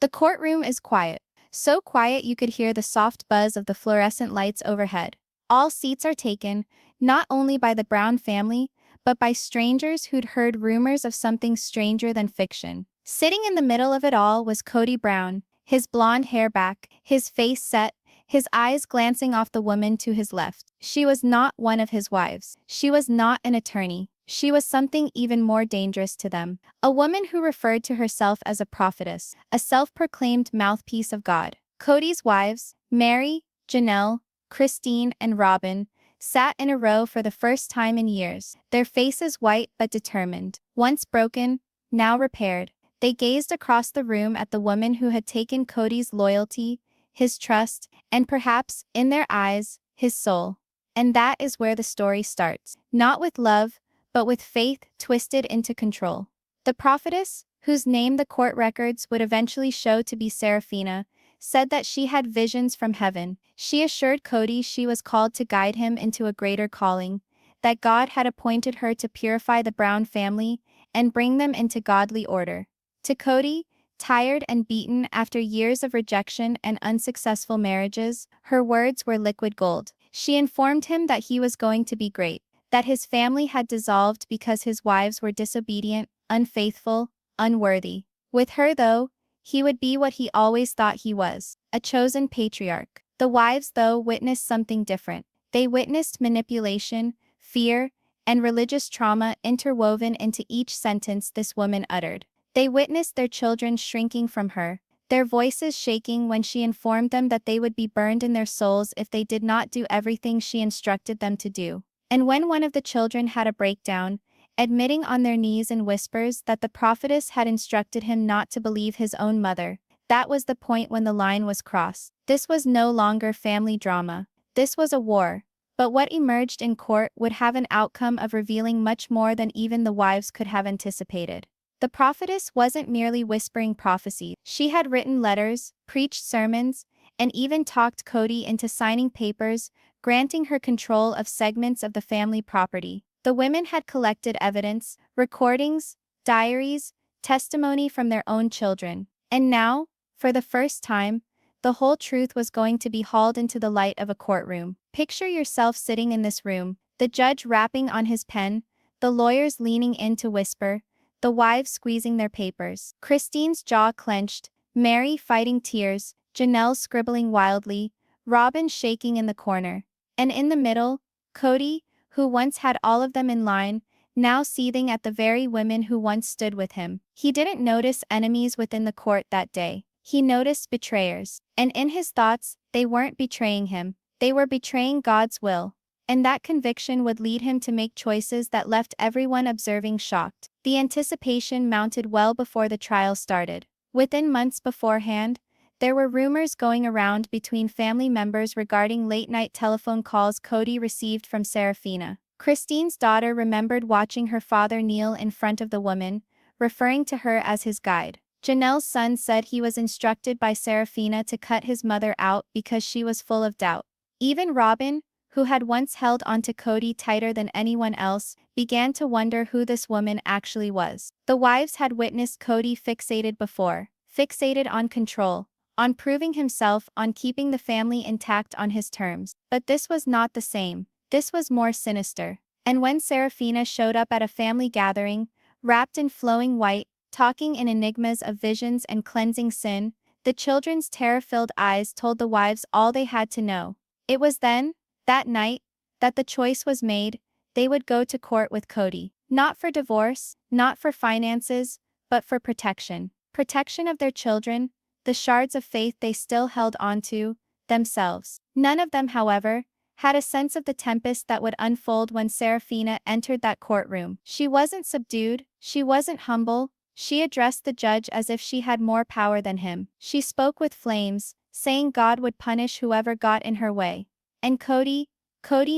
The courtroom is quiet. So quiet you could hear the soft buzz of the fluorescent lights overhead. All seats are taken, not only by the Brown family, but by strangers who'd heard rumors of something stranger than fiction. Sitting in the middle of it all was Kody Brown, his blonde hair back, his face set, his eyes glancing off the woman to his left. She was not one of his wives. She was not an attorney. She was something even more dangerous to them. A woman who referred to herself as a prophetess, a self-proclaimed mouthpiece of God. Kody's wives, Meri, Janelle, Christine, and Robyn, sat in a row for the first time in years, their faces white but determined. Once broken, now repaired, they gazed across the room at the woman who had taken Kody's loyalty, his trust, and perhaps, in their eyes, his soul. And that is where the story starts. Not with love, but with faith twisted into control. The prophetess, whose name the court records would eventually show to be Seraphina, said that she had visions from heaven. She assured Kody she was called to guide him into a greater calling, that God had appointed her to purify the Brown family and bring them into godly order. To Kody, tired and beaten after years of rejection and unsuccessful marriages, her words were liquid gold. She informed him that he was going to be great, that his family had dissolved because his wives were disobedient, unfaithful, unworthy. With her, though, he would be what he always thought he was, a chosen patriarch. The wives, though, witnessed something different. They witnessed manipulation, fear, and religious trauma interwoven into each sentence this woman uttered. They witnessed their children shrinking from her, their voices shaking when she informed them that they would be burned in their souls if they did not do everything she instructed them to do. And when one of the children had a breakdown, admitting on their knees in whispers that the prophetess had instructed him not to believe his own mother, that was the point when the line was crossed. This was no longer family drama. This was a war. But what emerged in court would have an outcome of revealing much more than even the wives could have anticipated. The prophetess wasn't merely whispering prophecy. She had written letters, preached sermons, and even talked Kody into signing papers, granting her control of segments of the family property. The women had collected evidence, recordings, diaries, testimony from their own children. And now, for the first time, the whole truth was going to be hauled into the light of a courtroom. Picture yourself sitting in this room, the judge rapping on his pen, the lawyers leaning in to whisper, the wives squeezing their papers. Christine's jaw clenched, Meri fighting tears, Janelle scribbling wildly, Robyn shaking in the corner. And in the middle, Kody, who once had all of them in line, now seething at the very women who once stood with him. He didn't notice enemies within the court that day. He noticed betrayers. And in his thoughts, they weren't betraying him. They were betraying God's will. And that conviction would lead him to make choices that left everyone observing shocked. The anticipation mounted well before the trial started. Within months beforehand, there were rumors going around between family members regarding late-night telephone calls Kody received from Seraphina. Christine's daughter remembered watching her father kneel in front of the woman, referring to her as his guide. Janelle's son said he was instructed by Seraphina to cut his mother out because she was full of doubt. Even Robyn, who had once held onto Kody tighter than anyone else, began to wonder who this woman actually was. The wives had witnessed Kody fixated before, fixated on control, on proving himself, on keeping the family intact on his terms. But this was not the same. This was more sinister. And when Seraphina showed up at a family gathering, wrapped in flowing white, talking in enigmas of visions and cleansing sin, the children's terror-filled eyes told the wives all they had to know. It was then, that night, that the choice was made. They would go to court with Kody. Not for divorce, not for finances, but for protection. Protection of their children, the shards of faith they still held onto, themselves. None of them, however, had a sense of the tempest that would unfold when Seraphina entered that courtroom. She wasn't subdued, she wasn't humble, she addressed the judge as if she had more power than him. She spoke with flames, saying God would punish whoever got in her way. And Kody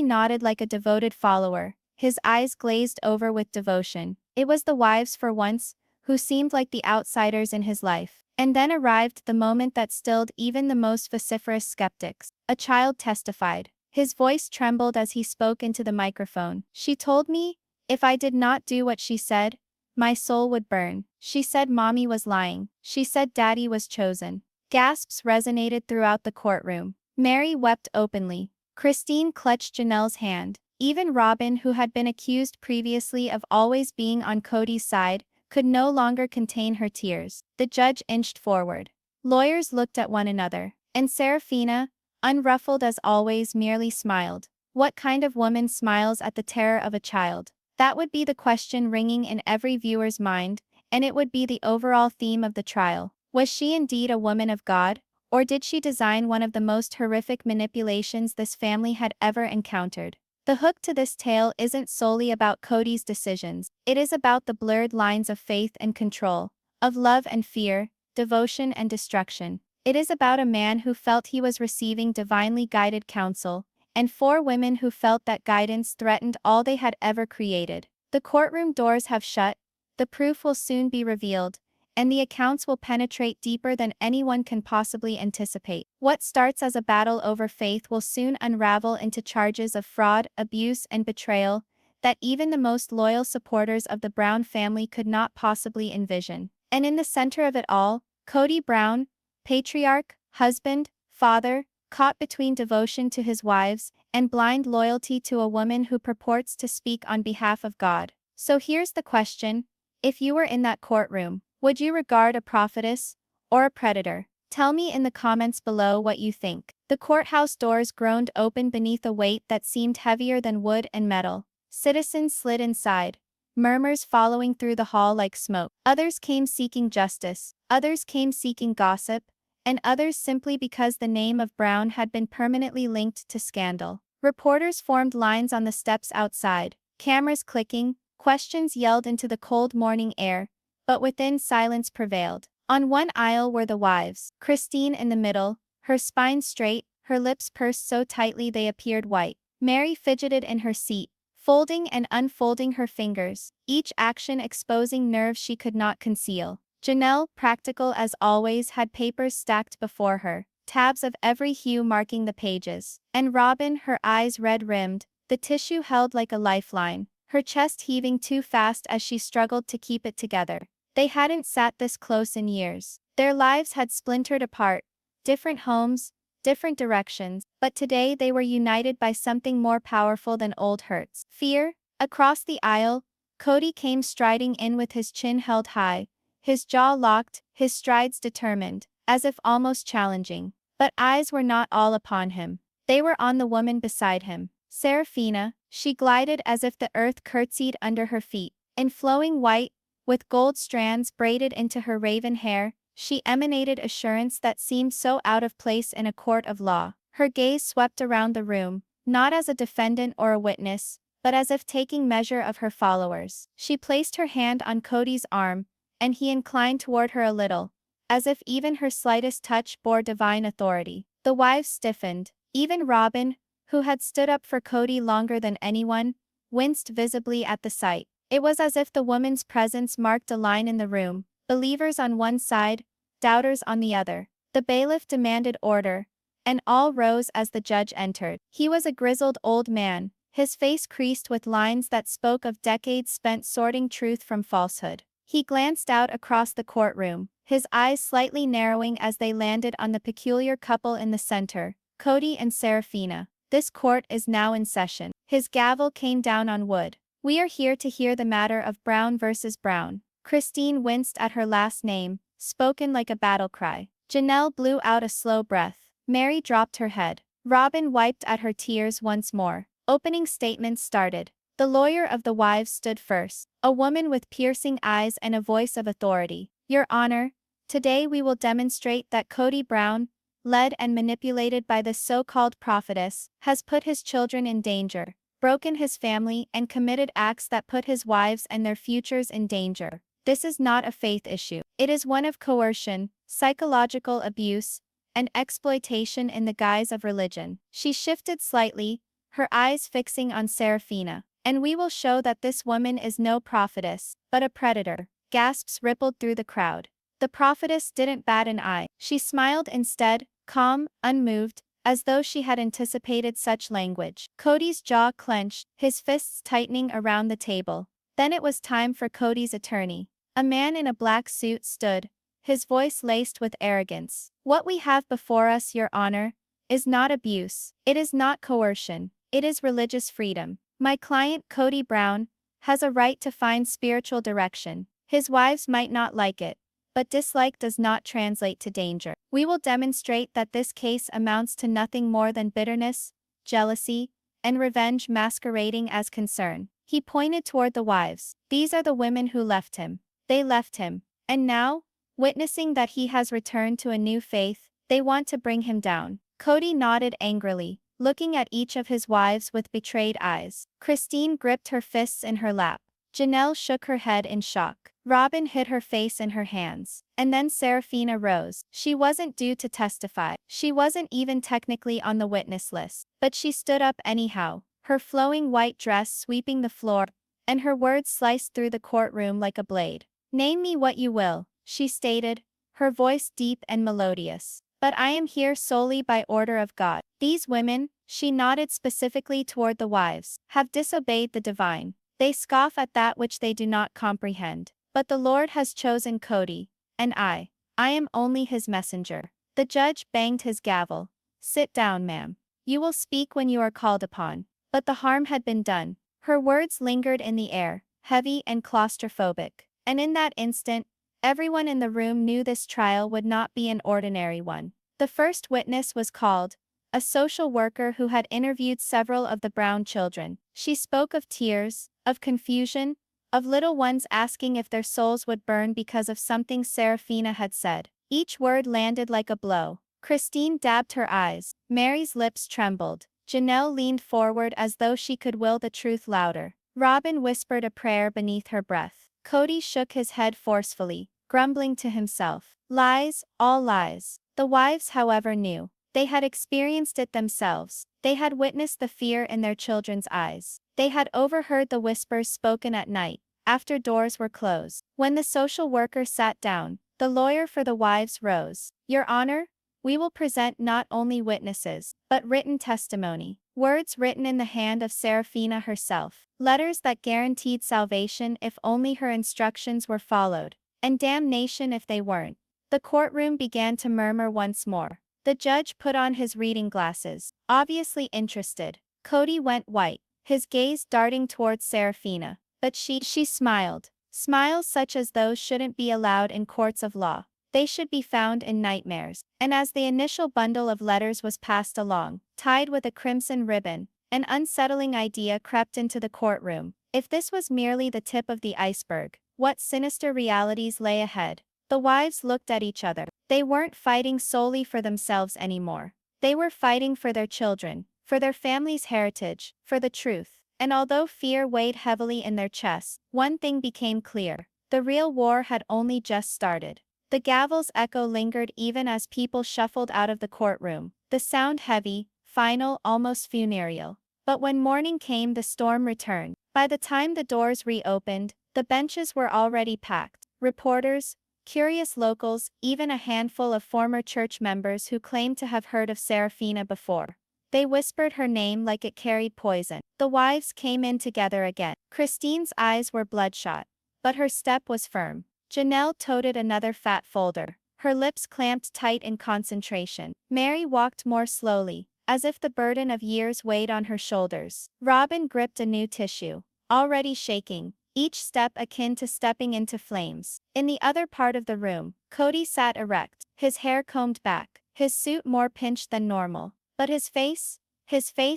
nodded like a devoted follower, his eyes glazed over with devotion. It was the wives for once, who seemed like the outsiders in his life. And then arrived the moment that stilled even the most vociferous skeptics. A child testified. His voice trembled as he spoke into the microphone. She told me, if I did not do what she said, My soul would burn. She said mommy was lying. She said daddy was chosen. Gasps resonated throughout the courtroom. Meri wept openly. Christine clutched Janelle's hand. Even Robyn, who had been accused previously of always being on Kody's side, could no longer contain her tears. The judge inched forward. Lawyers looked at one another, and Serafina, unruffled as always, merely smiled. What kind of woman smiles at the terror of a child? That would be the question ringing in every viewer's mind, and it would be the overall theme of the trial. Was she indeed a woman of God, or did she design one of the most horrific manipulations this family had ever encountered? The hook to this tale isn't solely about Kody's decisions, it is about the blurred lines of faith and control, of love and fear, devotion and destruction. It is about a man who felt he was receiving divinely guided counsel, and 4 women who felt that guidance threatened all they had ever created. The courtroom doors have shut, the proof will soon be revealed, and the accounts will penetrate deeper than anyone can possibly anticipate. What starts as a battle over faith will soon unravel into charges of fraud, abuse, and betrayal that even the most loyal supporters of the Brown family could not possibly envision. And in the center of it all, Kody Brown, patriarch, husband, father, caught between devotion to his wives and blind loyalty to a woman who purports to speak on behalf of God. So here's the question: if you were in that courtroom, would you regard a prophetess or a predator? Tell me in the comments below what you think. The courthouse doors groaned open beneath a weight that seemed heavier than wood and metal. Citizens slid inside, murmurs following through the hall like smoke. Others came seeking justice, others came seeking gossip, and others simply because the name of Brown had been permanently linked to scandal. Reporters formed lines on the steps outside, cameras clicking, questions yelled into the cold morning air, but within silence prevailed. On one aisle were the wives, Christine in the middle, her spine straight, her lips pursed so tightly they appeared white. Meri fidgeted in her seat, folding and unfolding her fingers, each action exposing nerves she could not conceal. Janelle, practical as always, had papers stacked before her, tabs of every hue marking the pages. And Robyn, her eyes red-rimmed, the tissue held like a lifeline, her chest heaving too fast as she struggled to keep it together. They hadn't sat this close in years. Their lives had splintered apart, different homes, different directions, but today they were united by something more powerful than old hurts. Fear. Across the aisle, Kody came striding in with his chin held high, his jaw locked, his strides determined, as if almost challenging. But eyes were not all upon him. They were on the woman beside him. Serafina. She glided as if the earth curtsied under her feet. In flowing white, with gold strands braided into her raven hair, she emanated assurance that seemed so out of place in a court of law. Her gaze swept around the room, not as a defendant or a witness, but as if taking measure of her followers. She placed her hand on Kody's arm, and he inclined toward her a little, as if even her slightest touch bore divine authority. The wives stiffened. Even Robyn, who had stood up for Kody longer than anyone, winced visibly at the sight. It was as if the woman's presence marked a line in the room, believers on one side, doubters on the other. The bailiff demanded order, and all rose as the judge entered. He was a grizzled old man, his face creased with lines that spoke of decades spent sorting truth from falsehood. He glanced out across the courtroom, his eyes slightly narrowing as they landed on the peculiar couple in the center, Kody and Serafina. This court is now in session. His gavel came down on wood. We are here to hear the matter of Brown versus Brown. Christine winced at her last name, spoken like a battle cry. Janelle blew out a slow breath. Meri dropped her head. Robyn wiped at her tears once more. Opening statements started. The lawyer of the wives stood first, a woman with piercing eyes and a voice of authority. Your Honor, today we will demonstrate that Kody Brown, led and manipulated by this so-called prophetess, has put his children in danger, broken his family, and committed acts that put his wives and their futures in danger. This is not a faith issue. It is one of coercion, psychological abuse, and exploitation in the guise of religion. She shifted slightly, her eyes fixing on Serafina. And we will show that this woman is no prophetess, but a predator. Gasps rippled through the crowd. The prophetess didn't bat an eye. She smiled instead, calm, unmoved, as though she had anticipated such language. Kody's jaw clenched, his fists tightening around the table. Then it was time for Kody's attorney. A man in a black suit stood, his voice laced with arrogance. "What we have before us, Your Honor, is not abuse. It is not coercion. It is religious freedom. My client, Kody Brown, has a right to find spiritual direction. His wives might not like it, but dislike does not translate to danger. We will demonstrate that this case amounts to nothing more than bitterness, jealousy, and revenge masquerading as concern." He pointed toward the wives. "These are the women who left him. They left him. And now, witnessing that he has returned to a new faith, they want to bring him down." Kody nodded angrily, looking at each of his wives with betrayed eyes. Christine gripped her fists in her lap. Janelle shook her head in shock. Robyn hid her face in her hands. And then Serafina rose. She wasn't due to testify. She wasn't even technically on the witness list. But she stood up anyhow, her flowing white dress sweeping the floor, and her words sliced through the courtroom like a blade. "Name me what you will," she stated, her voice deep and melodious. "But I am here solely by order of God. These women," she nodded specifically toward the wives, "have disobeyed the divine. They scoff at that which they do not comprehend. But the Lord has chosen Kody, and I am only his messenger." The judge banged his gavel. "Sit down, ma'am. You will speak when you are called upon." But the harm had been done. Her words lingered in the air, heavy and claustrophobic. And in that instant, everyone in the room knew this trial would not be an ordinary one. The first witness was called, a social worker who had interviewed several of the Brown children. She spoke of tears, of confusion, of little ones asking if their souls would burn because of something Serafina had said. Each word landed like a blow. Christine dabbed her eyes. Meri's lips trembled. Janelle leaned forward as though she could will the truth louder. Robyn whispered a prayer beneath her breath. Kody shook his head forcefully, grumbling to himself. Lies, all lies. The wives, however, knew. They had experienced it themselves. They had witnessed the fear in their children's eyes. They had overheard the whispers spoken at night, after doors were closed. When the social worker sat down, the lawyer for the wives rose. "Your Honor, we will present not only witnesses, but written testimony. Words written in the hand of Serafina herself. Letters that guaranteed salvation if only her instructions were followed, and damnation if they weren't." The courtroom began to murmur once more. The judge put on his reading glasses, obviously interested. Kody went white, his gaze darting towards Serafina. But she smiled. Smiles such as those shouldn't be allowed in courts of law. They should be found in nightmares. And as the initial bundle of letters was passed along, tied with a crimson ribbon, an unsettling idea crept into the courtroom. If this was merely the tip of the iceberg, what sinister realities lay ahead? The wives looked at each other. They weren't fighting solely for themselves anymore. They were fighting for their children, for their family's heritage, for the truth. And although fear weighed heavily in their chests, one thing became clear. The real war had only just started. The gavel's echo lingered even as people shuffled out of the courtroom, the sound heavy, final, almost funereal. But when morning came, the storm returned. By the time the doors reopened, the benches were already packed. Reporters, curious locals, even a handful of former church members who claimed to have heard of Serafina before. They whispered her name like it carried poison. The wives came in together again. Christine's eyes were bloodshot, but her step was firm. Janelle toted another fat folder, her lips clamped tight in concentration. Meri walked more slowly, as if the burden of years weighed on her shoulders. Robyn gripped a new tissue, already shaking, each step akin to stepping into flames. In the other part of the room, Kody sat erect, his hair combed back, his suit more pinched than normal. But his face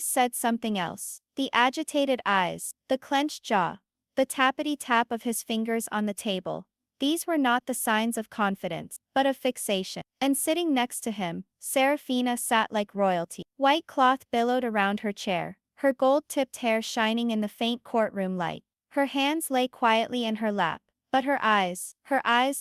said something else. The agitated eyes, the clenched jaw, the tappity-tap of his fingers on the table. These were not the signs of confidence, but of fixation. And sitting next to him, Serafina sat like royalty. White cloth billowed around her chair, her gold-tipped hair shining in the faint courtroom light. Her hands lay quietly in her lap, but her eyes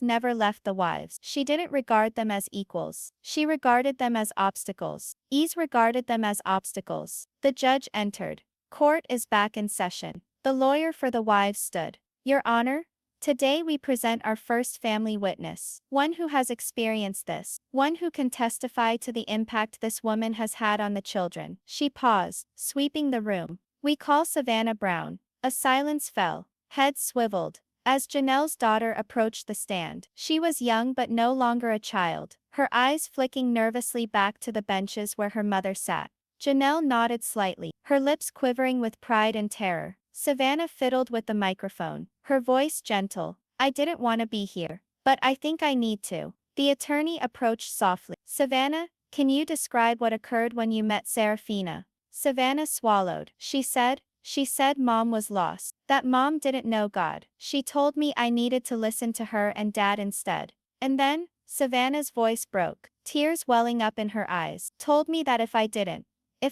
never left the wives. She didn't regard them as equals. She regarded them as obstacles. Ease regarded them as obstacles. The judge entered. Court is back in session. The lawyer for the wives stood. "Your Honor, today we present our first family witness, one who has experienced this, one who can testify to the impact this woman has had on the children." She paused, sweeping the room. "We call Savannah Brown." A silence fell. Heads swiveled as Janelle's daughter approached the stand. She was young but no longer a child, her eyes flicking nervously back to the benches where her mother sat. Janelle nodded slightly, her lips quivering with pride and terror. Savannah fiddled with the microphone, her voice gentle. I didn't want to be here, but I think I need to. The attorney approached softly. Savannah, can you describe what occurred when you met Serafina? Savannah swallowed. She said Mom was lost, that Mom didn't know God. She told me I needed to listen to her and Dad instead. And then, Savannah's voice broke, tears welling up in her eyes, told me that if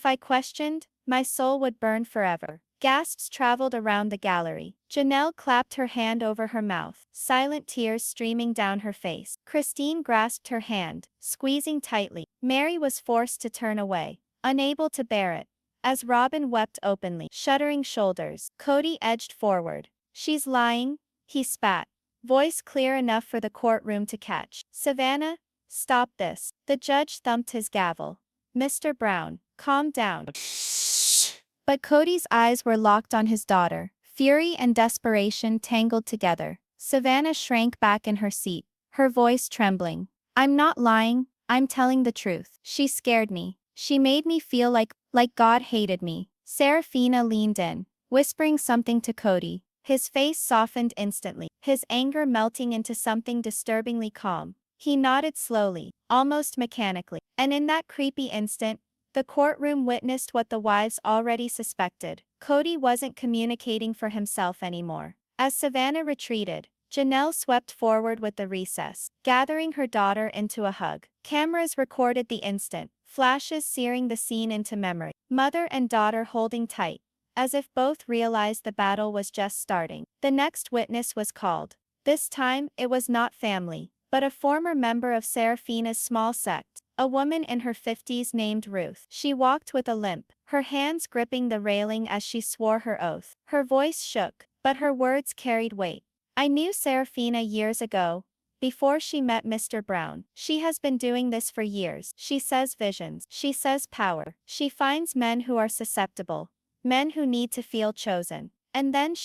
I questioned, my soul would burn forever. Gasps traveled around the gallery. Janelle clapped her hand over her mouth, silent tears streaming down her face. Christine grasped her hand, squeezing tightly. Meri was forced to turn away, unable to bear it. As Robyn wept openly, shuddering shoulders, Kody edged forward. She's lying, he spat, voice clear enough for the courtroom to catch. Savannah, stop this. The judge thumped his gavel. Mr. Brown, calm down. But Kody's eyes were locked on his daughter. Fury and desperation tangled together. Savannah shrank back in her seat, her voice trembling. I'm not lying, I'm telling the truth. She scared me. She made me feel like God hated me. Serafina leaned in, whispering something to Kody. His face softened instantly, his anger melting into something disturbingly calm. He nodded slowly, almost mechanically. And in that creepy instant, the courtroom witnessed what the wives already suspected. Kody wasn't communicating for himself anymore. As Savannah retreated, Janelle swept forward with the recess, gathering her daughter into a hug. Cameras recorded the instant, flashes searing the scene into memory. Mother and daughter holding tight, as if both realized the battle was just starting. The next witness was called. This time, it was not family, but a former member of Serafina's small sect. A woman in her 50s named Ruth. She walked with a limp, her hands gripping the railing as she swore her oath. Her voice shook, but her words carried weight. I knew Serafina years ago, before she met Mr. Brown. She has been doing this for years. She says visions. She says power. She finds men who are susceptible, men who need to feel chosen. And then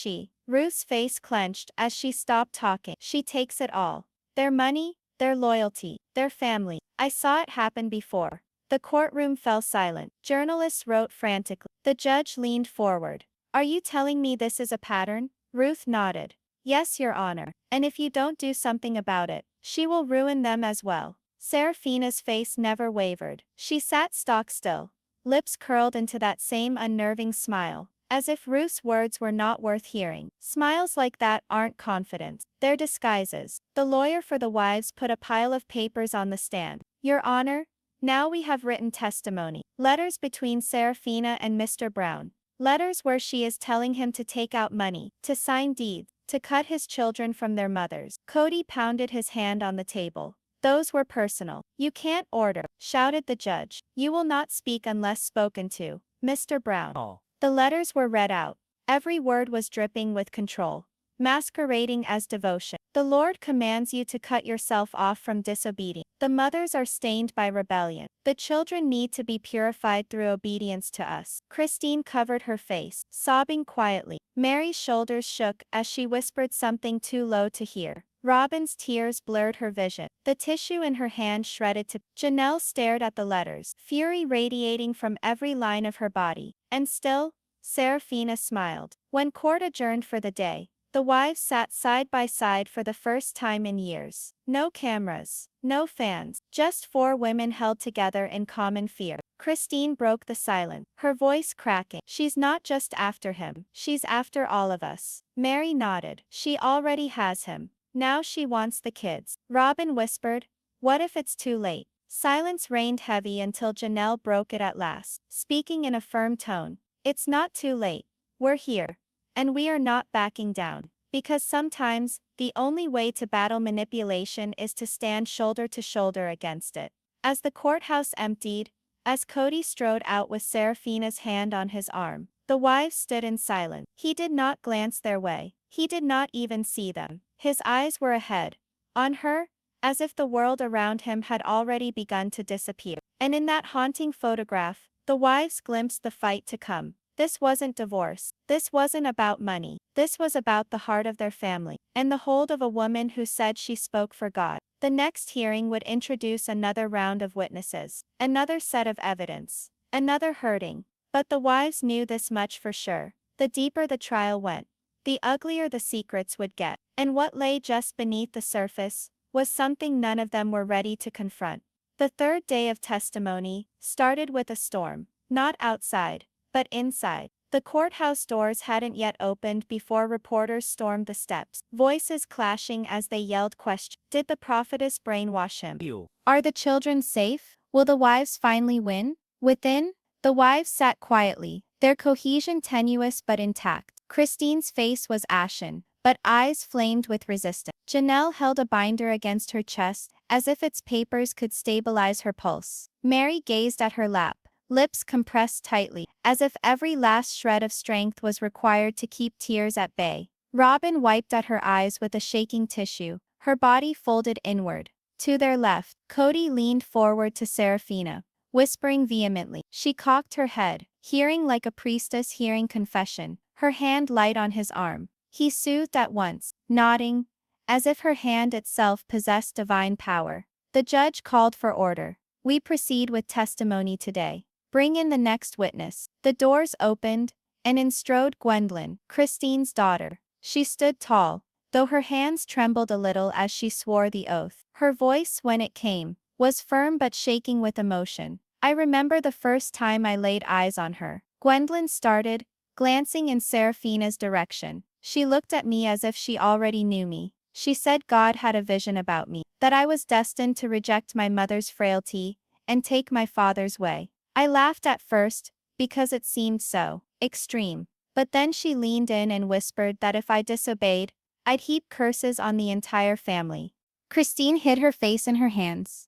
Ruth's face clenched as she stopped talking. She takes it all. Their money, their loyalty, their family. I saw it happen before. The courtroom fell silent. Journalists wrote frantically. The judge leaned forward. Are you telling me this is a pattern? Ruth nodded. Yes, Your Honor. And if you don't do something about it, she will ruin them as well. Serafina's face never wavered. She sat stock still, lips curled into that same unnerving smile, as if Ruth's words were not worth hearing. Smiles like that aren't confident. They're disguises. The lawyer for the wives put a pile of papers on the stand. Your Honor, now we have written testimony. Letters between Serafina and Mr. Brown. Letters where she is telling him to take out money, to sign deeds, to cut his children from their mothers. Kody pounded his hand on the table. Those were personal. You can't order, shouted the judge. You will not speak unless spoken to. Mr. Brown. Oh. The letters were read out. Every word was dripping with control, masquerading as devotion. The Lord commands you to cut yourself off from disobedience. The mothers are stained by rebellion. The children need to be purified through obedience to us. Christine covered her face, sobbing quietly. Meri's shoulders shook as she whispered something too low to hear. Robyn's tears blurred her vision. The tissue in her hand shredded to. Janelle stared at the letters, fury radiating from every line of her body. And still, Serafina smiled. When court adjourned for the day, the wives sat side by side for the first time in years. No cameras, no fans, just four women held together in common fear. Christine broke the silence, her voice cracking. She's not just after him, she's after all of us. Meri nodded. She already has him. Now she wants the kids. Robyn whispered, what if it's too late? Silence reigned heavy until Janelle broke it at last, speaking in a firm tone. It's not too late. We're here. And we are not backing down. Because sometimes, the only way to battle manipulation is to stand shoulder to shoulder against it. As the courthouse emptied, as Kody strode out with Serafina's hand on his arm, the wives stood in silence. He did not glance their way. He did not even see them. His eyes were ahead, on her, as if the world around him had already begun to disappear. And in that haunting photograph, the wives glimpsed the fight to come. This wasn't divorce. This wasn't about money. This was about the heart of their family, and the hold of a woman who said she spoke for God. The next hearing would introduce another round of witnesses, another set of evidence, another hurting. But the wives knew this much for sure. The deeper the trial went, the uglier the secrets would get. And what lay just beneath the surface was something none of them were ready to confront. The third day of testimony started with a storm, not outside, but inside. The courthouse doors hadn't yet opened before reporters stormed the steps, voices clashing as they yelled questions. Did the prophetess brainwash him? Are the children safe? Will the wives finally win? Within, the wives sat quietly, their cohesion tenuous but intact. Christine's face was ashen, but eyes flamed with resistance. Janelle held a binder against her chest, as if its papers could stabilize her pulse. Meri gazed at her lap, lips compressed tightly, as if every last shred of strength was required to keep tears at bay. Robyn wiped at her eyes with a shaking tissue, her body folded inward. To their left, Kody leaned forward to Serafina, whispering vehemently. She cocked her head, hearing like a priestess hearing confession, her hand light on his arm. He soothed at once, nodding, as if her hand itself possessed divine power. The judge called for order. We proceed with testimony today. Bring in the next witness. The doors opened, and in strode Gwendolyn, Christine's daughter. She stood tall, though her hands trembled a little as she swore the oath. Her voice, when it came, was firm but shaking with emotion. I remember the first time I laid eyes on her. Gwendolyn started, glancing in Serafina's direction. She looked at me as if she already knew me. She said God had a vision about me, that I was destined to reject my mother's frailty and take my father's way. I laughed at first, because it seemed so extreme. But then she leaned in and whispered that if I disobeyed, I'd heap curses on the entire family. Christine hid her face in her hands.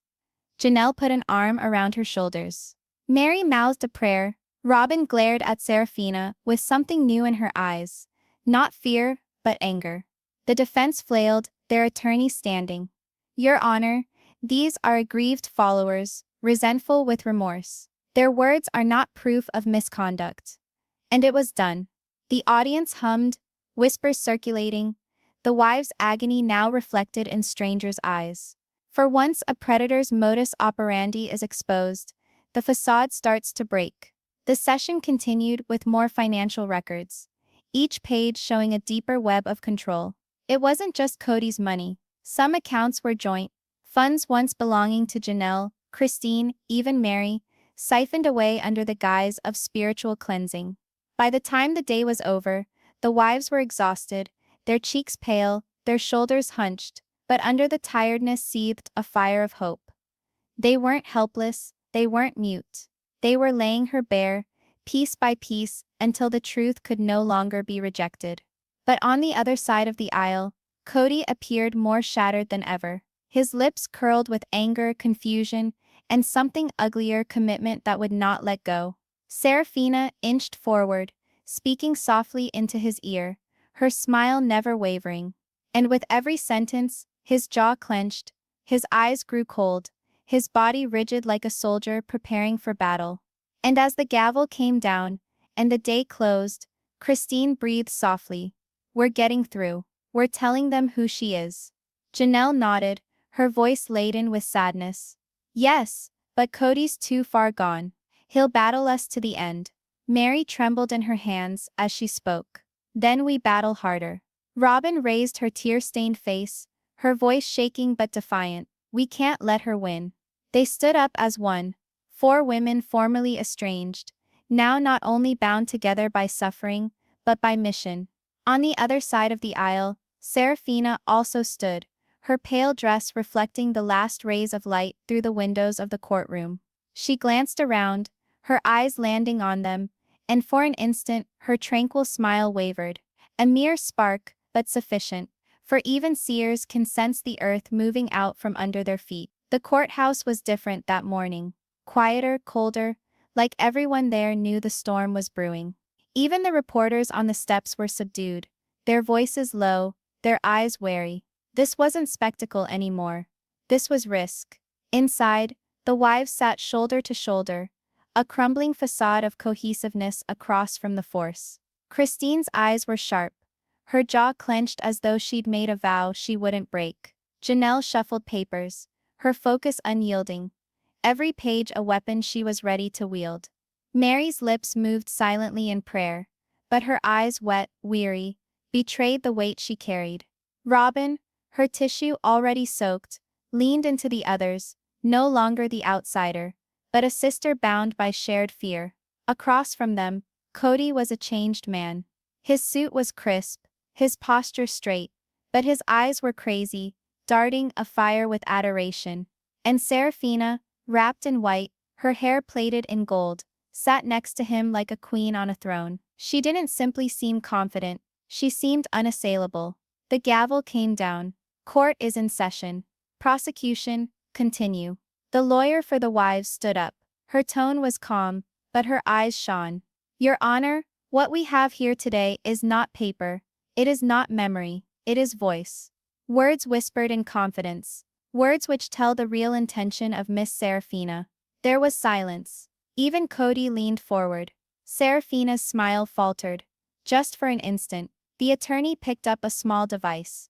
Janelle put an arm around her shoulders. Meri mouthed a prayer. Robyn glared at Serafina with something new in her eyes. Not fear, but anger. The defense flailed, their attorney standing. Your Honor, these are aggrieved followers, resentful with remorse. Their words are not proof of misconduct. And it was done. The audience hummed, whispers circulating, the wives' agony now reflected in strangers' eyes. For once a predator's modus operandi is exposed, the facade starts to break. The session continued with more financial records, each page showing a deeper web of control. It wasn't just Kody's money. Some accounts were joint, funds once belonging to Janelle, Christine, even Meri, siphoned away under the guise of spiritual cleansing. By the time the day was over, the wives were exhausted, their cheeks pale, their shoulders hunched, but under the tiredness seethed a fire of hope. They weren't helpless, they weren't mute. They were laying her bare, piece by piece, until the truth could no longer be rejected. But on the other side of the aisle, Kody appeared more shattered than ever. His lips curled with anger, confusion, and something uglier, commitment that would not let go. Serafina inched forward, speaking softly into his ear, her smile never wavering. And with every sentence, his jaw clenched, his eyes grew cold, his body rigid like a soldier preparing for battle. And as the gavel came down, and the day closed, Christine breathed softly. We're getting through. We're telling them who she is. Janelle nodded, her voice laden with sadness. Yes, but Kody's too far gone. He'll battle us to the end. Meri trembled in her hands as she spoke. Then we battle harder. Robyn raised her tear-stained face, her voice shaking but defiant. We can't let her win. They stood up as one. 4 women formerly estranged, now not only bound together by suffering, but by mission. On the other side of the aisle, Serafina also stood, her pale dress reflecting the last rays of light through the windows of the courtroom. She glanced around, her eyes landing on them, and for an instant her tranquil smile wavered. A mere spark, but sufficient, for even seers can sense the earth moving out from under their feet. The courthouse was different that morning. Quieter, colder, like everyone there knew the storm was brewing. Even the reporters on the steps were subdued, their voices low, their eyes wary. This wasn't spectacle anymore. This was risk. Inside, the wives sat shoulder to shoulder, a crumbling facade of cohesiveness across from the force. Christine's eyes were sharp, her jaw clenched as though she'd made a vow she wouldn't break. Janelle shuffled papers, her focus unyielding, every page a weapon she was ready to wield. Meri's lips moved silently in prayer, but her eyes, wet, weary, betrayed the weight she carried. Robyn, her tissue already soaked, leaned into the others, no longer the outsider, but a sister bound by shared fear. Across from them, Kody was a changed man. His suit was crisp, his posture straight, but his eyes were crazy, darting afire with adoration. And Seraphina, wrapped in white, her hair plaited in gold, sat next to him like a queen on a throne. She didn't simply seem confident, she seemed unassailable. The gavel came down. Court is in session. Prosecution, continue. The lawyer for the wives stood up. Her tone was calm, but her eyes shone. Your Honor, what we have here today is not paper, it is not memory, it is voice. Words whispered in confidence. Words which tell the real intention of Miss Seraphina. There was silence. Even Kody leaned forward. Seraphina's smile faltered. Just for an instant, the attorney picked up a small device.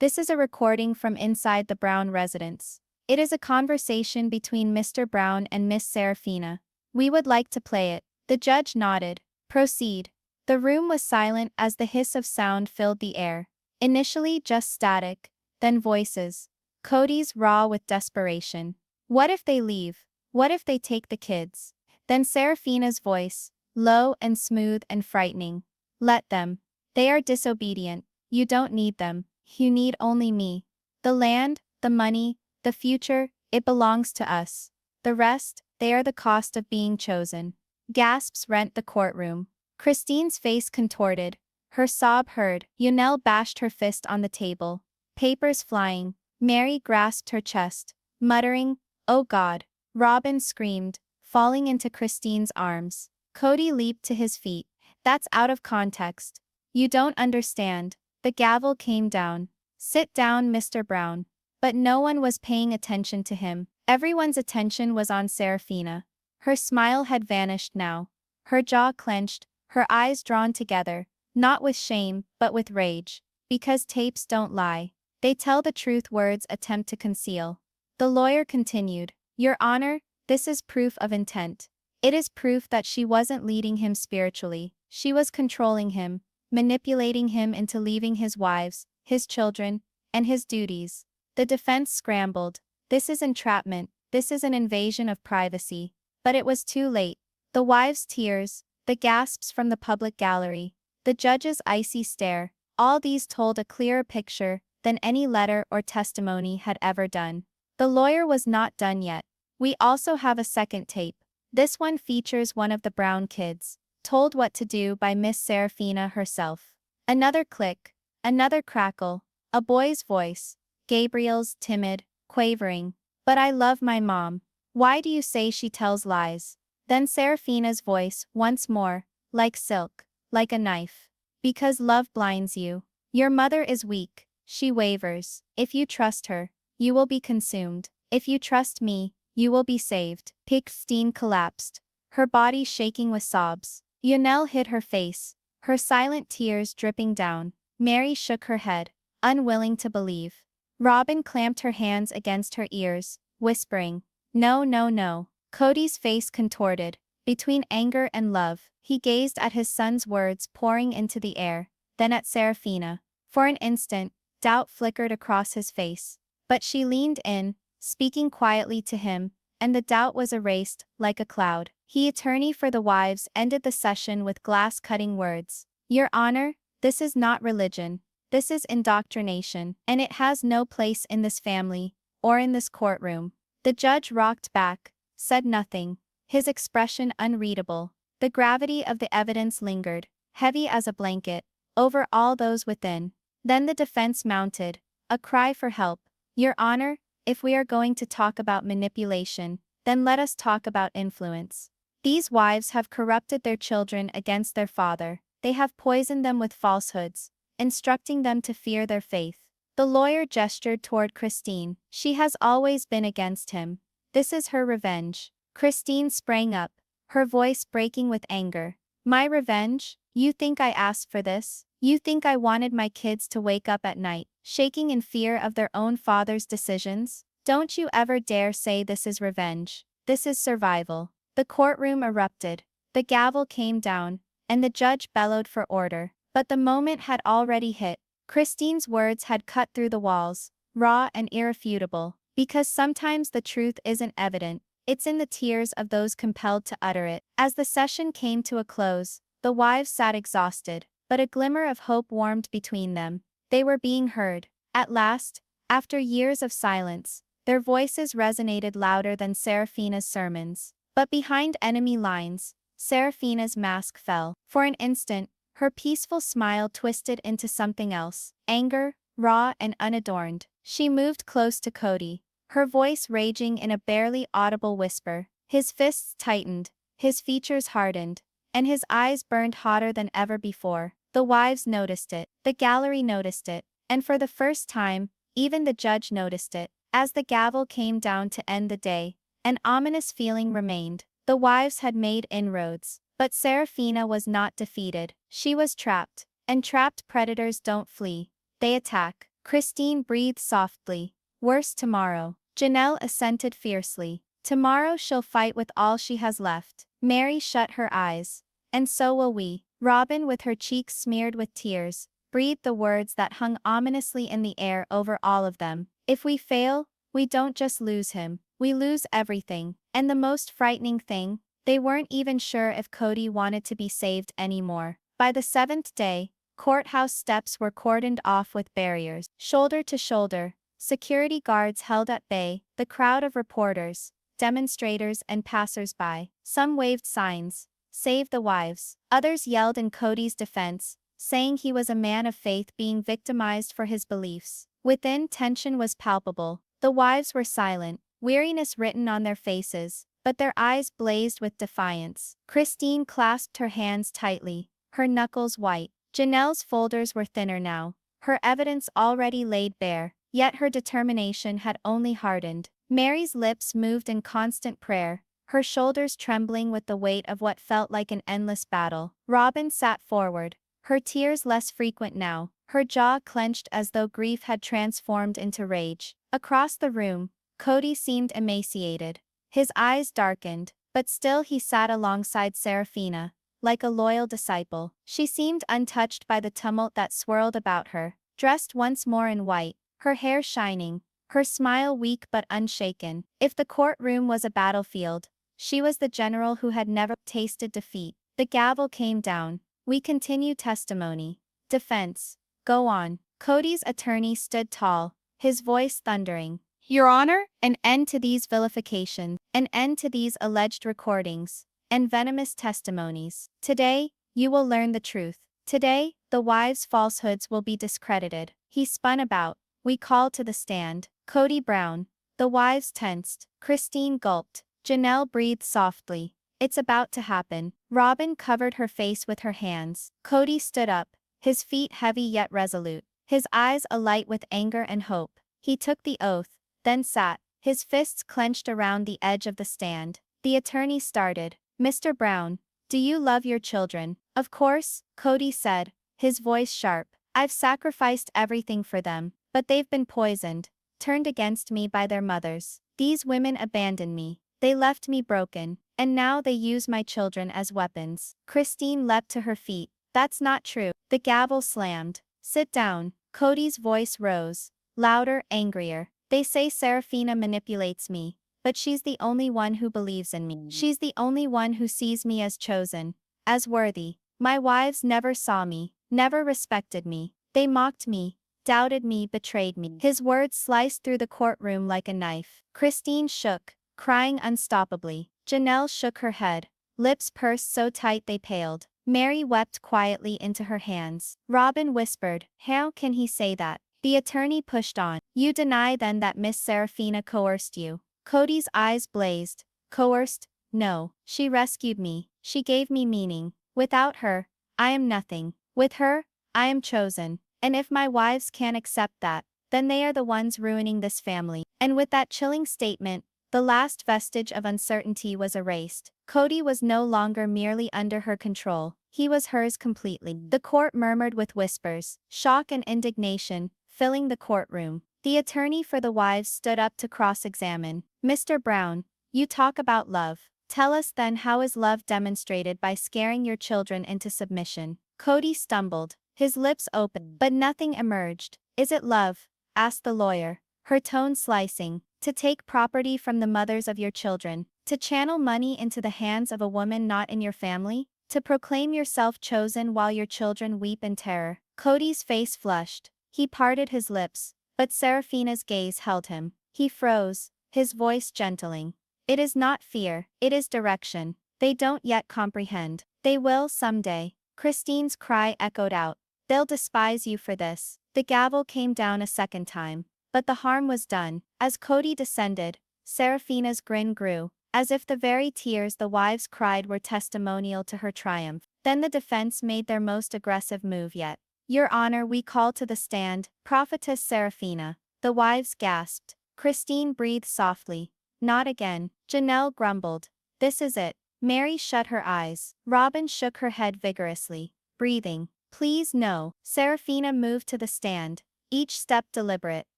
This is a recording from inside the Brown residence. It is a conversation between Mr. Brown and Miss Seraphina. We would like to play it. The judge nodded. Proceed. The room was silent as the hiss of sound filled the air. Initially just static, then voices. Kody's raw with desperation. What if they leave? What if they take the kids? Then Seraphina's voice, low and smooth and frightening. Let them. They are disobedient. You don't need them. You need only me. The land, the money, the future, it belongs to us. The rest, they are the cost of being chosen. Gasps rent the courtroom. Christine's face contorted, her sob heard. Janelle bashed her fist on the table. Papers flying. Meri grasped her chest, muttering, "Oh God." Robyn screamed, falling into Christine's arms. Kody leaped to his feet. That's out of context. You don't understand. The gavel came down. Sit down, Mr. Brown. But no one was paying attention to him. Everyone's attention was on Seraphina. Her smile had vanished now. Her jaw clenched, her eyes drawn together, not with shame, but with rage. Because tapes don't lie. They tell the truth words attempt to conceal. The lawyer continued, Your Honor, this is proof of intent. It is proof that she wasn't leading him spiritually. She was controlling him, manipulating him into leaving his wives, his children, and his duties. The defense scrambled. This is entrapment. This is an invasion of privacy. But it was too late. The wives' tears, the gasps from the public gallery, the judge's icy stare, all these told a clearer picture than any letter or testimony had ever done. The lawyer was not done yet. We also have a second tape. This one features one of the Brown kids, told what to do by Miss Seraphina herself. Another click, another crackle, a boy's voice, Gabriel's timid, quavering. But I love my mom. Why do you say she tells lies? Then Seraphina's voice, once more, like silk, like a knife. Because love blinds you. Your mother is weak. She wavers. If you trust her, you will be consumed. If you trust me, you will be saved. Christine collapsed, her body shaking with sobs. Janelle hid her face, her silent tears dripping down. Meri shook her head, unwilling to believe. Robyn clamped her hands against her ears, whispering, No, no, no. Kody's face contorted. Between anger and love, he gazed at his son's words pouring into the air, then at Seraphina. For an instant, doubt flickered across his face. But she leaned in, speaking quietly to him, and the doubt was erased like a cloud. The attorney for the wives ended the session with glass-cutting words. Your Honor, this is not religion. This is indoctrination, and it has no place in this family, or in this courtroom. The judge rocked back, said nothing, his expression unreadable. The gravity of the evidence lingered, heavy as a blanket, over all those within. Then the defense mounted, a cry for help. Your Honor, if we are going to talk about manipulation, then let us talk about influence. These wives have corrupted their children against their father. They have poisoned them with falsehoods, instructing them to fear their faith. The lawyer gestured toward Christine. She has always been against him. This is her revenge. Christine sprang up, her voice breaking with anger. My revenge? You think I asked for this? You think I wanted my kids to wake up at night, shaking in fear of their own father's decisions? Don't you ever dare say this is revenge. This is survival. The courtroom erupted. The gavel came down, and the judge bellowed for order. But the moment had already hit. Christine's words had cut through the walls, raw and irrefutable. Because sometimes the truth isn't evident, it's in the tears of those compelled to utter it. As the session came to a close, the wives sat exhausted, but a glimmer of hope warmed between them. They were being heard. At last, after years of silence, their voices resonated louder than Serafina's sermons. But behind enemy lines, Serafina's mask fell. For an instant, her peaceful smile twisted into something else, anger, raw and unadorned. She moved close to Kody, her voice raging in a barely audible whisper. His fists tightened, his features hardened, and his eyes burned hotter than ever before. The wives noticed it, the gallery noticed it, and for the first time, even the judge noticed it. As the gavel came down to end the day, an ominous feeling remained. The wives had made inroads, but Serafina was not defeated. She was trapped, and trapped predators don't flee. They attack. Christine breathed softly. Worse tomorrow. Janelle assented fiercely. Tomorrow she'll fight with all she has left. Meri shut her eyes. And so will we. Robyn, with her cheeks smeared with tears, breathed the words that hung ominously in the air over all of them. If we fail, we don't just lose him, we lose everything. And the most frightening thing, they weren't even sure if Kody wanted to be saved anymore. By the seventh day, courthouse steps were cordoned off with barriers, shoulder to shoulder. Security guards held at bay the crowd of reporters, demonstrators and passers-by. Some waved signs, "Save the wives." Others yelled in Kody's defense, saying he was a man of faith being victimized for his beliefs. Within, tension was palpable. The wives were silent, weariness written on their faces, but their eyes blazed with defiance. Christine clasped her hands tightly, her knuckles white. Janelle's folders were thinner now, her evidence already laid bare, yet her determination had only hardened. Meri's lips moved in constant prayer, her shoulders trembling with the weight of what felt like an endless battle. Robyn sat forward, her tears less frequent now, her jaw clenched as though grief had transformed into rage. Across the room, Kody seemed emaciated. His eyes darkened, but still he sat alongside Serafina, like a loyal disciple. She seemed untouched by the tumult that swirled about her, dressed once more in white, her hair shining, her smile weak but unshaken. If the courtroom was a battlefield, she was the general who had never tasted defeat. The gavel came down. We continue testimony. Defense. Go on. Kody's attorney stood tall, his voice thundering. Your Honor, an end to these vilifications, an end to these alleged recordings, and venomous testimonies. Today, you will learn the truth. Today, the wives' falsehoods will be discredited. He spun about. We call to the stand. Kody Brown. The wives tensed. Christine gulped. Janelle breathed softly. It's about to happen. Robyn covered her face with her hands. Kody stood up, his feet heavy yet resolute, his eyes alight with anger and hope. He took the oath, then sat, his fists clenched around the edge of the stand. The attorney started. Mr. Brown, do you love your children? Of course, Kody said, his voice sharp. I've sacrificed everything for them, but they've been poisoned, turned against me by their mothers. These women abandoned me. They left me broken, and now they use my children as weapons. Christine leapt to her feet. That's not true. The gavel slammed. Sit down. Kody's voice rose, louder, angrier. They say Serafina manipulates me, but she's the only one who believes in me. She's the only one who sees me as chosen, as worthy. My wives never saw me, never respected me. They mocked me, doubted me, betrayed me. His words sliced through the courtroom like a knife. Christine shook, crying unstoppably. Janelle shook her head, lips pursed so tight they paled. Meri wept quietly into her hands. Robyn whispered, how can he say that? The attorney pushed on. You deny then that Miss Serafina coerced you? Kody's eyes blazed. Coerced? No. She rescued me. She gave me meaning. Without her, I am nothing. With her, I am chosen. And if my wives can't accept that, then they are the ones ruining this family. And with that chilling statement, The last vestige of uncertainty was erased. Kody was no longer merely under her control, he was hers completely. The court murmured with whispers, shock and indignation, filling the courtroom. The attorney for the wives stood up to cross-examine. Mr. Brown, you talk about love. Tell us then, how is love demonstrated by scaring your children into submission? Kody stumbled, his lips open, but nothing emerged. Is it love? Asked the lawyer, her tone slicing. To take property from the mothers of your children, to channel money into the hands of a woman not in your family, to proclaim yourself chosen while your children weep in terror. Kody's face flushed. He parted his lips, but Serafina's gaze held him. He froze, his voice gentling. It is not fear, it is direction. They don't yet comprehend. They will someday. Christine's cry echoed out. They'll despise you for this. The gavel came down a second time. But the harm was done. As Kody descended, Serafina's grin grew, as if the very tears the wives cried were testimonial to her triumph. Then the defense made their most aggressive move yet. Your Honor, we call to the stand, Prophetess Serafina. The wives gasped. Christine breathed softly. Not again. Janelle grumbled. This is it. Meri shut her eyes. Robyn shook her head vigorously, breathing. Please no. Serafina moved to the stand, each step deliberate,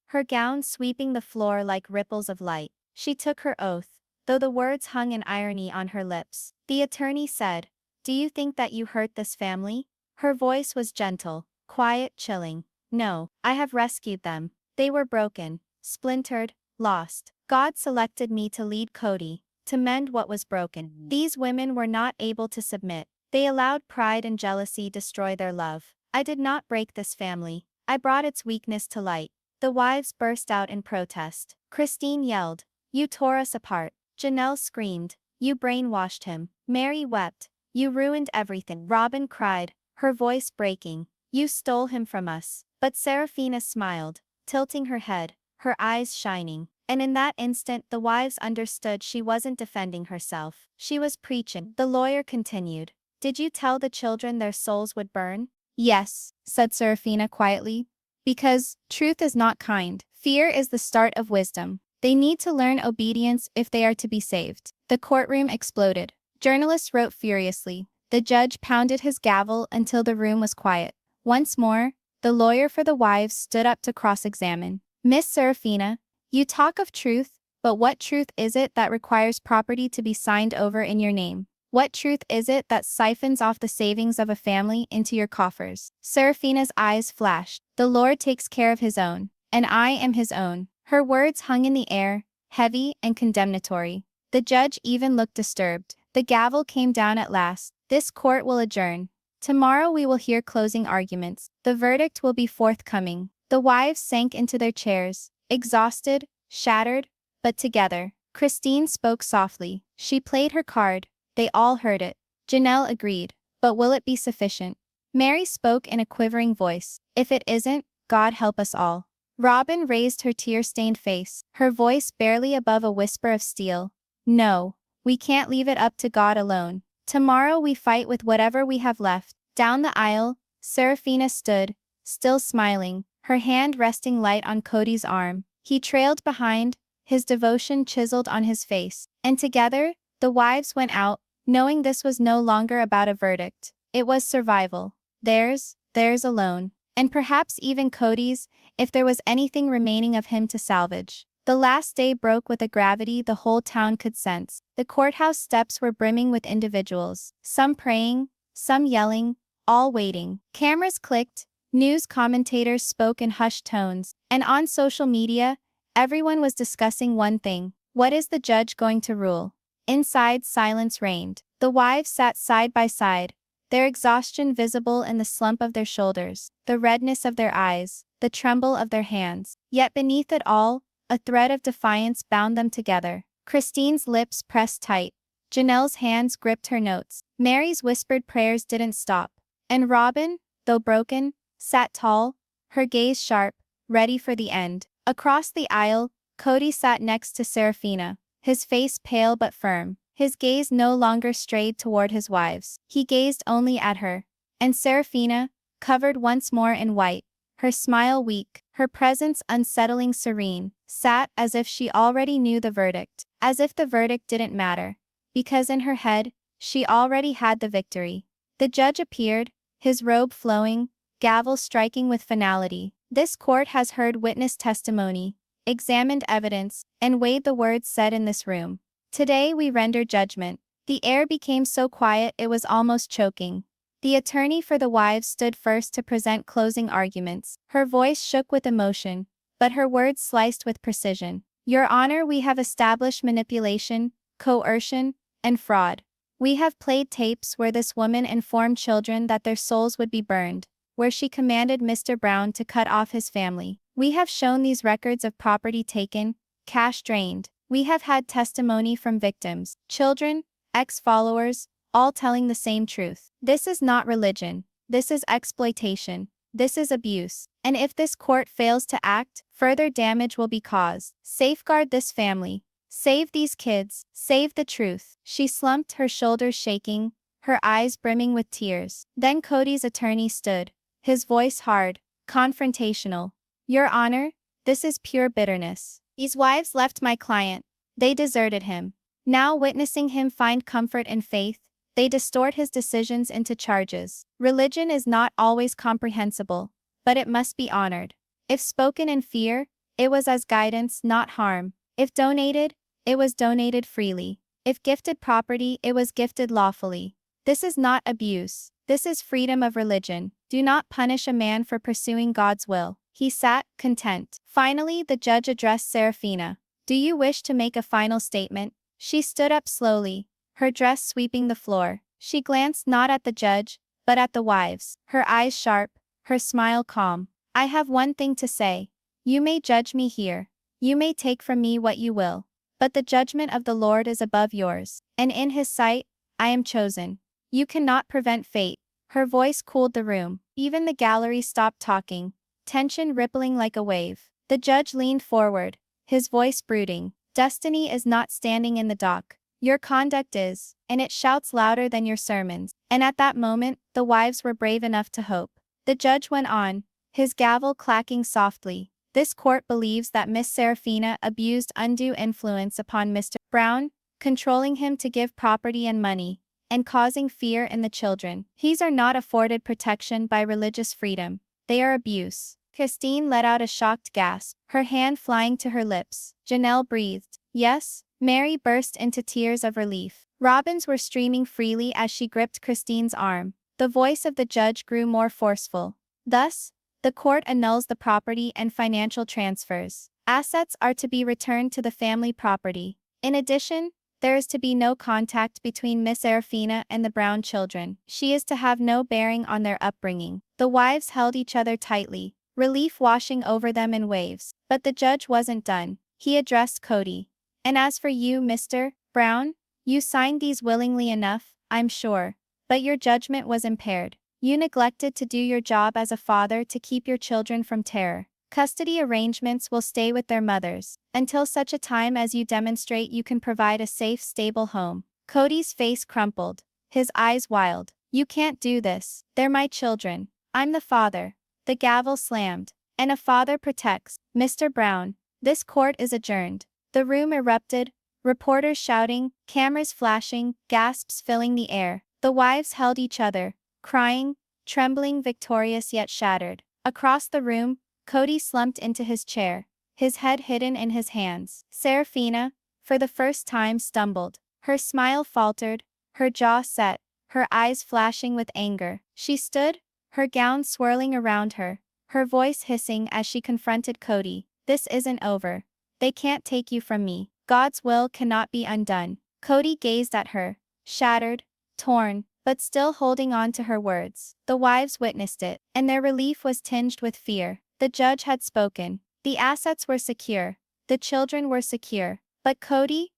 her gown sweeping the floor like ripples of light. She took her oath, though the words hung in irony on her lips. The attorney said, do you think that you hurt this family? Her voice was gentle, quiet, chilling. No, I have rescued them. They were broken, splintered, lost. God selected me to lead Kody, to mend what was broken. These women were not able to submit. They allowed pride and jealousy destroy their love. I did not break this family. I brought its weakness to light. The wives burst out in protest. Christine yelled, you tore us apart. Janelle screamed, you brainwashed him. Meri wept, you ruined everything. Robyn cried, her voice breaking, you stole him from us. But Serafina smiled, tilting her head, her eyes shining. And in that instant the wives understood she wasn't defending herself. She was preaching. The lawyer continued. Did you tell the children their souls would burn? Yes, said Serafina quietly. Because truth is not kind. Fear is the start of wisdom. They need to learn obedience if they are to be saved. The courtroom exploded. Journalists wrote furiously. The judge pounded his gavel until the room was quiet. Once more, the lawyer for the wives stood up to cross-examine. Miss Serafina, you talk of truth, but what truth is it that requires property to be signed over in your name? What truth is it that siphons off the savings of a family into your coffers? Serafina's eyes flashed. The Lord takes care of his own, and I am his own. Her words hung in the air, heavy and condemnatory. The judge even looked disturbed. The gavel came down at last. This court will adjourn. Tomorrow we will hear closing arguments. The verdict will be forthcoming. The wives sank into their chairs, exhausted, shattered, but together. Christine spoke softly. She played her card. They all heard it. Janelle agreed. But will it be sufficient? Meri spoke in a quivering voice. If it isn't, God help us all. Robyn raised her tear-stained face, her voice barely above a whisper of steel. No, we can't leave it up to God alone. Tomorrow we fight with whatever we have left. Down the aisle, Serafina stood, still smiling, her hand resting light on Kody's arm. He trailed behind, his devotion chiseled on his face. And together, the wives went out, knowing this was no longer about a verdict. It was survival. Theirs alone. And perhaps even Kody's, if there was anything remaining of him to salvage. The last day broke with a gravity the whole town could sense. The courthouse steps were brimming with individuals, some praying, some yelling, all waiting. Cameras clicked, news commentators spoke in hushed tones, and on social media, everyone was discussing one thing. What is the judge going to rule? Inside, silence reigned. The wives sat side by side, their exhaustion visible in the slump of their shoulders, the redness of their eyes, the tremble of their hands. Yet beneath it all, a thread of defiance bound them together. Christine's lips pressed tight. Janelle's hands gripped her notes. Meri's whispered prayers didn't stop. And Robyn, though broken, sat tall, her gaze sharp, ready for the end. Across the aisle, Kody sat next to Serafina, his face pale but firm. His gaze no longer strayed toward his wives. He gazed only at her. And Serafina, covered once more in white, her smile weak, her presence unsettling serene, sat as if she already knew the verdict. as if the verdict didn't matter, because in her head, she already had the victory. The judge appeared, his robe flowing, gavel striking with finality. This court has heard witness testimony, examined evidence, and weighed the words said in this room. Today we render judgment. The air became so quiet it was almost choking. The attorney for the wives stood first to present closing arguments. Her voice shook with emotion, but her words sliced with precision. Your Honor, we have established manipulation, coercion, and fraud. We have played tapes where this woman informed children that their souls would be burned, where she commanded Mr. Brown to cut off his family. We have shown these records of property taken, cash drained. We have had testimony from victims, children, ex-followers, all telling the same truth. This is not religion. This is exploitation. This is abuse. And if this court fails to act, further damage will be caused. Safeguard this family. Save these kids. Save the truth. She slumped, her shoulders shaking, her eyes brimming with tears. Then Kody's attorney stood, his voice hard, confrontational. Your Honor, this is pure bitterness. These wives left my client. They deserted him. Now witnessing him find comfort in faith, they distort his decisions into charges. Religion is not always comprehensible, but it must be honored. If spoken in fear, it was as guidance, not harm. If donated, it was donated freely. If gifted property, it was gifted lawfully. This is not abuse. This is freedom of religion. Do not punish a man for pursuing God's will. He sat, content. Finally, the judge addressed Serafina. Do you wish to make a final statement? She stood up slowly, her dress sweeping the floor. She glanced not at the judge, but at the wives, her eyes sharp, her smile calm. I have one thing to say. You may judge me here. You may take from me what you will. But the judgment of the Lord is above yours, and in his sight, I am chosen. You cannot prevent fate. Her voice cooled the room. Even the gallery stopped talking, tension rippling like a wave. The judge leaned forward, his voice brooding. Destiny is not standing in the dock. Your conduct is, and it shouts louder than your sermons. And at that moment, the wives were brave enough to hope. The judge went on, his gavel clacking softly. This court believes that Miss Serafina abused undue influence upon Mr. Brown, controlling him to give property and money, and causing fear in the children. These are not afforded protection by religious freedom. They are abuse. Christine let out a shocked gasp, her hand flying to her lips. Janelle breathed. Yes? Meri burst into tears of relief. Robins were streaming freely as she gripped Christine's arm. The voice of the judge grew more forceful. Thus, the court annuls the property and financial transfers. Assets are to be returned to the family property. In addition, there is to be no contact between Miss Serafina and the Brown children. She is to have no bearing on their upbringing. The wives held each other tightly, relief washing over them in waves. But the judge wasn't done. He addressed Kody. And as for you, Mr. Brown, you signed these willingly enough, I'm sure. But your judgment was impaired. You neglected to do your job as a father to keep your children from terror. Custody arrangements will stay with their mothers, until such a time as you demonstrate you can provide a safe, stable home. Kody's face crumpled, his eyes wild. You can't do this. They're my children. I'm the father. The gavel slammed. And a father protects. Mr. Brown, this court is adjourned. The room erupted, reporters shouting, cameras flashing, gasps filling the air. The wives held each other, crying, trembling, victorious yet shattered. Across the room, Kody slumped into his chair, his head hidden in his hands. Serafina, for the first time, stumbled. Her smile faltered, her jaw set, her eyes flashing with anger. She stood, her gown swirling around her, her voice hissing as she confronted Kody. This isn't over. They can't take you from me. God's will cannot be undone. Kody gazed at her, shattered, torn, but still holding on to her words. The wives witnessed it, and their relief was tinged with fear. The judge had spoken. The assets were secure. The children were secure. But Kody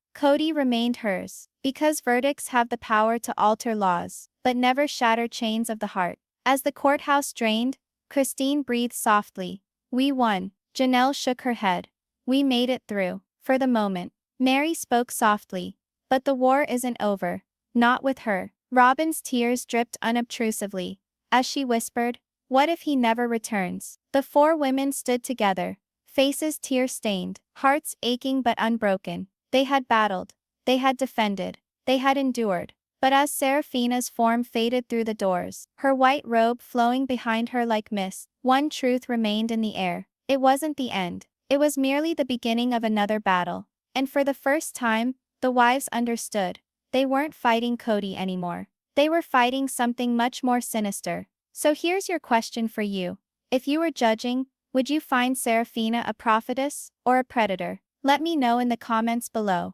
remained hers. Because verdicts have the power to alter laws, but never shatter chains of the heart. As the courthouse drained, Christine breathed softly. We won. Janelle shook her head. We made it through. For the moment. Meri spoke softly. But the war isn't over. Not with her. Robyn's tears dripped unobtrusively. As she whispered, what if he never returns? The four women stood together, faces tear-stained, hearts aching but unbroken. They had battled. They had defended. They had endured. But as Seraphina's form faded through the doors, her white robe flowing behind her like mist, one truth remained in the air. It wasn't the end. It was merely the beginning of another battle. And for the first time, the wives understood. They weren't fighting Kody anymore. They were fighting something much more sinister. So here's your question for you. If you were judging, would you find Seraphina a prophetess or a predator? Let me know in the comments below.